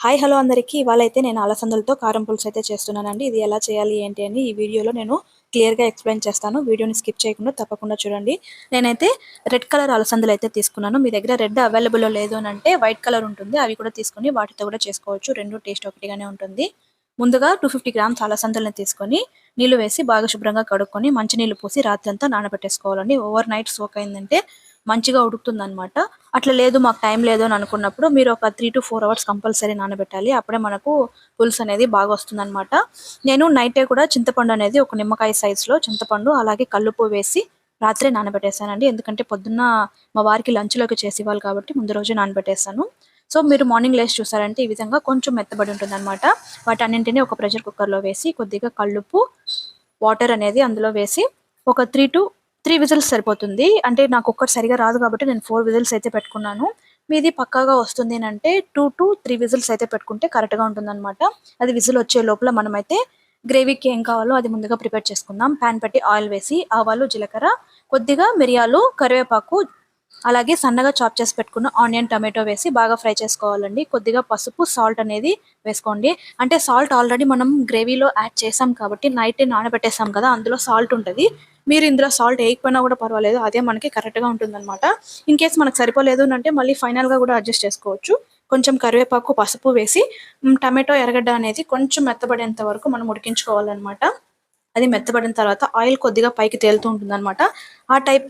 Hi hello అందరికీ ఇవాళైతే నేను అలసందలతో కారం పులుసు అయితే చేస్తున్నానండి. ఇది ఎలా చేయాలి ఏంటి అని ఈ వీడియోలో నేను క్లియర్‌గా ఎక్స్‌ప్లెయిన్ చేస్తాను. వీడియోని స్కిప్ చేయకుండా తప్పకుండా చూడండి. నేనైతే రెడ్ కలర్ అలసందలు అయితే తీసుకున్నాను. మీ దగ్గర రెడ్ అవైలబుల్‌లో లేదు అనంటే వైట్ కలర్ ఉంటుంది. అవి కూడా తీసుకొని వాటితో కూడా చేసుకోవచ్చు. 2 టేస్ట్ ఒకటిగానే ఉంటుంది. ముందుగా 250 గ్రామ్స్ అలసందలను తీసుకొని నీళ్లు వేసి బాగా శుభ్రంగా కడుక్కొని మంచినీళ్లు పోసి రాత్రంతా నానబెట్టేసుకోవాలండి. ఓవర్ నైట్ సోక్ అయిందంటే మంచిగా ఉడుకుతుందనమాట. అట్లా లేదు మాకు టైం లేదు అని అనుకున్నప్పుడు మీరు ఒక 3-4 అవర్స్ కంపల్సరీ నానబెట్టాలి. అప్పుడే మనకు పులుసు అనేది బాగా వస్తుందనమాట. నేను నైటే కూడా చింతపండు అనేది ఒక నిమ్మకాయ సైజులో చింతపండు అలాగే కల్లుప్పు వేసి రాత్రే నానబెట్టేసానండి. ఎందుకంటే పొద్దున్న మా వారికి లంచ్‌లోకి చేసివ్వాలి కాబట్టి ముందు రోజే నానబెట్టేసాను. సో, మీరు మార్నింగ్ లేసి చూసారంటే ఈ విధంగా కొంచెం మెత్తబడి ఉంటుందనమాట. వాటన్నింటిని ఒక ప్రెషర్ కుక్కర్‌లో వేసి కొద్దిగా కల్లుప్పు, వాటర్ అనేది అందులో వేసి ఒక 3 విజిల్స్ సరిపోతుంది. అంటే నా కుక్కర్ సరిగ్గా రాదు కాబట్టి నేను 4 విజిల్స్ అయితే పెట్టుకున్నాను. మీది పక్కాగా వస్తుంది అనంటే 2-3 విజిల్స్ అయితే పెట్టుకుంటే కరెక్ట్‌గా ఉంటుందనమాట. అది విజిల్ వచ్చే లోపల మనమైతే గ్రేవీకి ఏం కావాలో అది ముందుగా ప్రిపేర్ చేసుకుందాం. పాన్ పెట్టి ఆయిల్ వేసి ఆవాలు, జీలకర్ర, కొద్దిగా మిరియాలు, కరివేపాకు అలాగే సన్నగా చాప్ చేసి పెట్టుకున్న ఆనియన్, టమాటో వేసి బాగా ఫ్రై చేసుకోవాలండి. కొద్దిగా పసుపు, సాల్ట్ అనేది వేసుకోండి. అంటే సాల్ట్ ఆల్రెడీ మనం గ్రేవీలో యాడ్ చేసాం కాబట్టి నైటే నానబెట్టేసాం కదా! అందులో సాల్ట్ ఉంటది. మీరు ఇందులో సాల్ట్ వేయకపోయినా కూడా పర్వాలేదు. అదే మనకి కరెక్ట్‌గా ఉంటుందన్నమాట. ఇన్‌కేస్ మనకు సరిపోలేదు అంటే మళ్ళీ ఫైనల్‌గా కూడా అడ్జస్ట్ చేసుకోవచ్చు. కొంచెం కరివేపాకు, పసుపు వేసి టమాటో, ఎర్రగడ్డ అనేది కొంచెం మెత్తబడేంత వరకు మనం ఉడికించుకోవాలన్నమాట. అది మెత్తబడిన తర్వాత ఆయిల్ కొద్దిగా పైకి తేలుతూ ఉంటుందన్నమాట.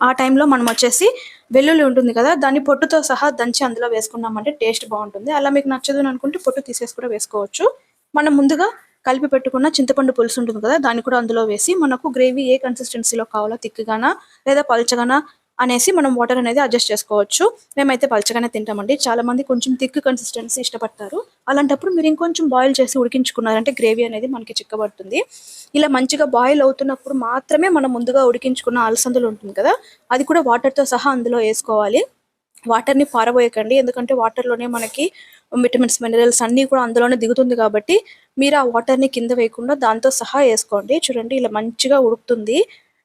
ఆ టైంలో మనం వచ్చేసి వెల్లుల్లి ఉంటుంది కదా! దాన్ని పొట్టుతో సహా దంచి అందులో వేసుకున్నామంటే టేస్ట్ బావుంటుంది. అలా మీకు నచ్చదు అనుకుంటే పొట్టు తీసేసి కూడా వేసుకోవచ్చు. మనం ముందుగా కలిపి పెట్టుకున్న చింతపండు పులుసు ఉంటుంది కదా! దాన్ని కూడా అందులో వేసి మనకు గ్రేవీ ఏ కన్సిస్టెన్సీలో కావాలో థిక్‌గానా లేదా పల్చగానా అనేసి మనం వాటర్ అనేది అడ్జస్ట్ చేసుకోవచ్చు. మేమైతే పల్చగానే తింటామండి. చాలామంది కొంచెం థిక్ కన్సిస్టెన్సీ ఇష్టపడతారు. అలాంటప్పుడు మీరు ఇంకొంచెం బాయిల్ చేసి ఉడికించుకున్నారంటే గ్రేవీ అనేది మనకి చిక్కబడుతుంది. ఇలా మంచిగా బాయిల్ అవుతున్నప్పుడు మాత్రమే మనం ముందుగా ఉడికించుకున్న అలసందలు ఉంటుంది కదా! అది కూడా వాటర్‌తో సహా అందులో ఏసుకోవాలి. వాటర్‌ని పారబోయకండి. ఎందుకంటే వాటర్‌లోనే మనకి విటమిన్స్, మినరల్స్ అన్నీ కూడా అందులోనే దిగుతుంది కాబట్టి మీరు ఆ వాటర్‌ని కింద వేయకుండా దాంతో సహా ఏసుకోండి. చూడండి ఇలా మంచిగా ఉడుకుతుంది.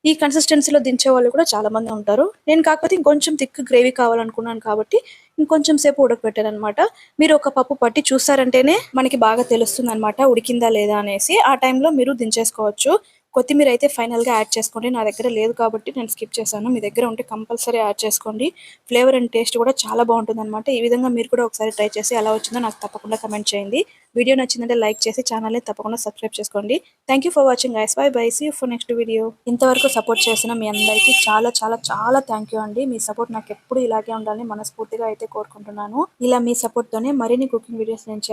ఈ కన్సిస్టెన్సీలో దించేవాళ్ళు కూడా చాలామంది ఉంటారు. నేను కాకపోతే ఇంకొంచెం థిక్ గ్రేవీ కావాలనుకున్నాను కాబట్టి ఇంకొంచెం సేపు ఉడకబెట్టాననమాట. మీరు ఒక పప్పు పట్టి చూసారంటేనే మనకి బాగా తెలుస్తుందనమాట ఉడికిందా లేదా అనేసి. ఆ టైంలో మీరు దించేసుకోవచ్చు. కొత్తిమీర అయితే ఫైనల్‌గా యాడ్ చేసుకోండి. నా దగ్గర లేదు కాబట్టి నేను స్కిప్ చేశాను. మీ దగ్గర ఉంటే కంపల్సరీ యాడ్ చేసుకోండి. ఫ్లేవర్ అండ్ టేస్ట్ కూడా చాలా బావుంటుందనమాట. ఈ విధంగా మీరు కూడా ఒకసారి ట్రై చేసి ఎలా వచ్చిందో నాకు తప్పకుండా కామెంట్ చేయండి. వీడియో నచ్చిందంటే లైక్ చేసి ఛానల్‌ని తప్పకుండా సబ్స్క్రైబ్ చేసుకోండి. Thank you for watching guys. Bye bye. See you for next video. ఇంతవరకు సపోర్ట్ చేసిన మీ అందరికీ చాలా చాలా చాలా థాంక్ యూ అండి. మీ సపోర్ట్ నాకెప్పుడు ఇలాగే ఉండాలని మనస్ఫూర్తిగా అయితే కోరుకుంటున్నాను. ఇలా మీ సపోర్ట్‌తోనే మరిన్ని కుకింగ్ వీడియోస్ నేను